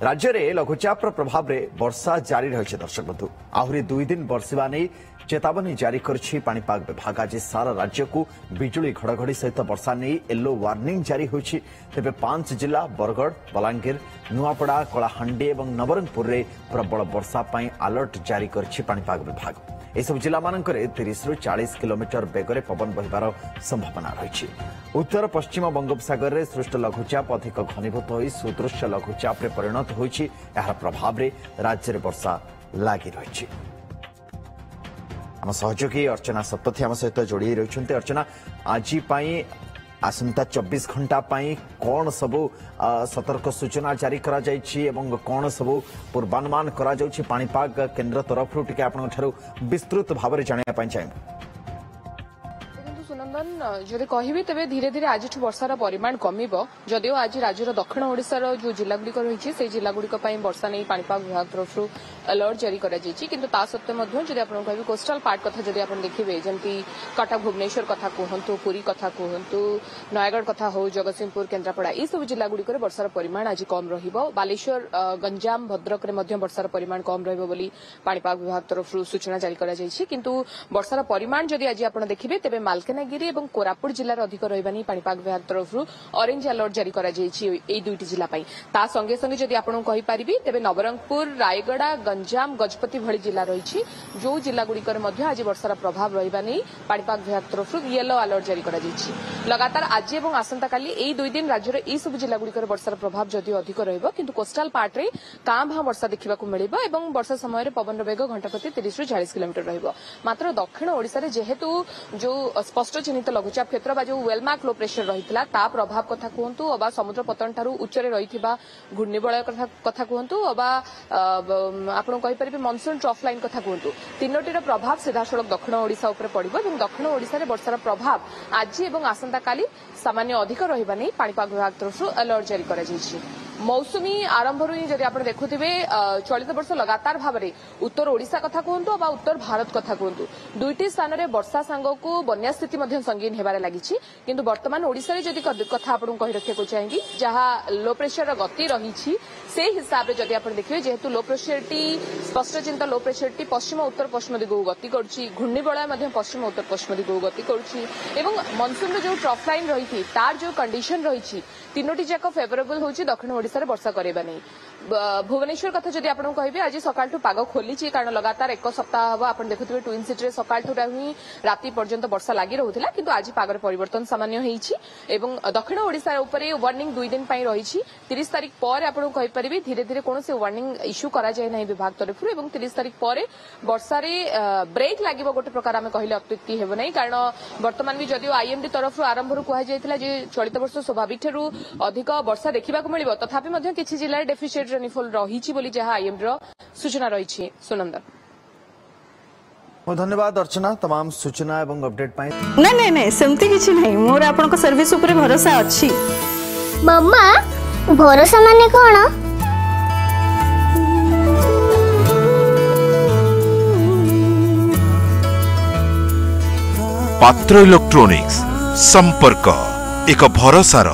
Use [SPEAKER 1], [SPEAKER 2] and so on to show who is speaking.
[SPEAKER 1] राज्य में लघुचापर प्रभाव में वर्षा जारी रही दर्शक बंधु आहरी 2 दिन बर्षा नहीं चेतावनी जारी करिपाग विभाग आज सारा राज्य को बिजुली घड़घड़ी सहित वर्षा नहीं येलो वार्निंग जारी होती तेज 5 जिला बरगढ़ बलांगीर नुआपड़ा कलाहांडी और नवरंगपुर में प्रबल वर्षा अलर्ट जारी करिपाग विभाग एसबू जिला मानक 30 ରୁ 40 किलोमीटर बेगर पवन बहिबार संभावना रही उत्तर पश्चिम बंगोपसागर में सृष्ट लघुचाप अधिक घनीभूत हो सुदृश्य लघुचाप में परिणत होती प्रभाव में राज्य में वर्षा लगी रही आम सहयोगी अर्चना सप्तथी आम सहित जोड़ी रही अर्चना आज आसंता 24 घंटा कौन सबू सतर्क सूचना जारी करा जायछि एवं कौन सबू पूर्वानुमान करा जाउछि पाणीपाग केन्द्र तरफ टिके आपन ठारू विस्तृत भाव में जानिया चाहिए
[SPEAKER 2] सुनंदन जदि कहि तेरे धीरे धीरे आज वर्षार परिमाण कमिब जदिव आज राज्यर दक्षिण ओडिशार जो जिलागुड़िक रही से जिलागुड़िक वर्षा नहीं पाणीपाग विभाग तरफ अलर्ट जारी करा जायछि किंतु ता सत्वे जदि आपन कहबी कोस्टल पार्ट कथा जदि आपन देखिबे जेंति कटक भुवनेश्वर कथा कहंतु पुरी कथा कहंतु नयगढ़ कथा हो जगतसिंहपुर केन्द्रापड़ा ई सब जिलागुड़िक वर्षार परिमाण आज कम रहिबो बालेश्वर गंजाम भद्रक रे वर्षार परिमाण कम रहिबो बोली पाणीपाग विभाग तरफ सूचना जारी करा जायछि किंतु वर्षार परिमाण जदि आज आपन देखिबे तेबे मालकानगिरी और कोरापुट जिलार अधिक रही पाणीपाग विभाग तरफ ऑरेंज अलर्ट जारी करा जायछि एई दुईटी जिला पई ता संगे संगे जदि आपन कहि परिबी तेबे नवरंगपुर रायगड़ा गंजाम गजपति भली जिला रही जो जिलागुड़िकर आज वर्षार प्रभाव रहा नहीं पाणीपाग विभाग तरफ येलो अलर्ट जारी करा जायछि लगातार आज और आसंता काली एई 2 दिन राज्यर ई सब जिलागुड़िकर वर्षार प्रभाव जदिव अधिक रहिबो किंतु कोस्टल पार्ट रे कां भां वर्षा देखा मिलिबो एवं वर्षा समय पवन वेग घंटा प्रति 30 ରୁ 40 किलोमीटर रहिबो मात्र दक्षिण ओडिशा रे जेहेतु जो स्पष्ट चिन्हित लघुचाप क्षेत्र बा जो वेलमार्क लो प्रेशर रहितला ता प्रभाव कथा कहंतु अबा समुद्र पतन ठारू उच्चरे रहिथिबा घूर्णिबलय कथा कहंतु अबा आपण कहि परिबे मॉनसून ट्रफ लाइन कथा कहंतु तीनोटीर प्रभाव सीधासळख दक्षिण ओडिशा ऊपर पड़िबो एवं दक्षिण ओडिशा रे वर्षार प्रभाव आज एवं आसंता काली सामान्य अधिक रहिबा नै पाणीपाग विभाग तरफ अलर्ट जारी करा जायछि मौसुमी आरंभ जदि आप देखुवे चलित वर्ष लगातार भाव में उत्तर ओडिशा कथा कहतु अबा उत्तर भारत कथा कहतु दुईटी स्थान में वर्षा सांग को बन्या स्थिति संगीन होबार लगी किंतु वर्तमान ओडिशा जदि कथा आपको कही रखा चाहिए जहाँ लो प्रेशर गति रही से हिसाब से जदि आप देखिए जेहेतु लो प्रेशर टी स्पष्ट चिंता लो प्रेशर टी पश्चिम उत्तर पश्चिम दिग गति करुच्ची घूर्णिबलय पश्चिम उत्तर पश्चिम दिग गति करुच्ची एवं मनसून जो ट्रफ लाइन रही तार जो कंडीशन रही तीनोटी जाक फेवरेबल होची दक्षिण ओडिशा रे वर्षा करबा नहीं भुवनेश्वर कथा जदि आपन कहबे आज सकाळटू पाग खोलीची कारण लगातार एक सप्ताह हबा आपन देखुथिबे ट्विन सिटी रे सकाळटू ही राति पर्यंत वर्षा लागि रहुथिला किंतु आज पागर परिवर्तन सामान्य हेइची एवं दक्षिण ओडिशा ऊपर वार्निंग 2 दिन पई रहिची 30 तारिख पर आपन कहि परिबे धीरे धीरे कोनोसे वार्निंग इश्यू करा जाय नै विभाग तरफ एवं 30 तारिख पर वर्षा रे ब्रेक लागिबो गोटे प्रकार हम कहिले अत्युक्ति हेबो नै कारण वर्तमान भी जदियो आईएमडी तरफ आरंभ रु कहा जायतिला जे चलित वर्ष स्वाभाविक ठेरु अधिक वर्षा देखा मिलिबो तथापि मध्ये किछि जिल्ला डेफिसिट रेनफॉल रही बोली जहाँ आईएमडी सूचना रही सुनंदन
[SPEAKER 1] धन्यवाद अर्चना तमाम सूचना एवं अपडेट पाई
[SPEAKER 3] नहीं नहीं सेमती किछि नहीं मोर आपन सर्विस ऊपर भरोसा अछि
[SPEAKER 4] मम्मा भरोसा माने कोन
[SPEAKER 5] पात्र इलेक्ट्रॉनिक्स संपर्क एक भरोसार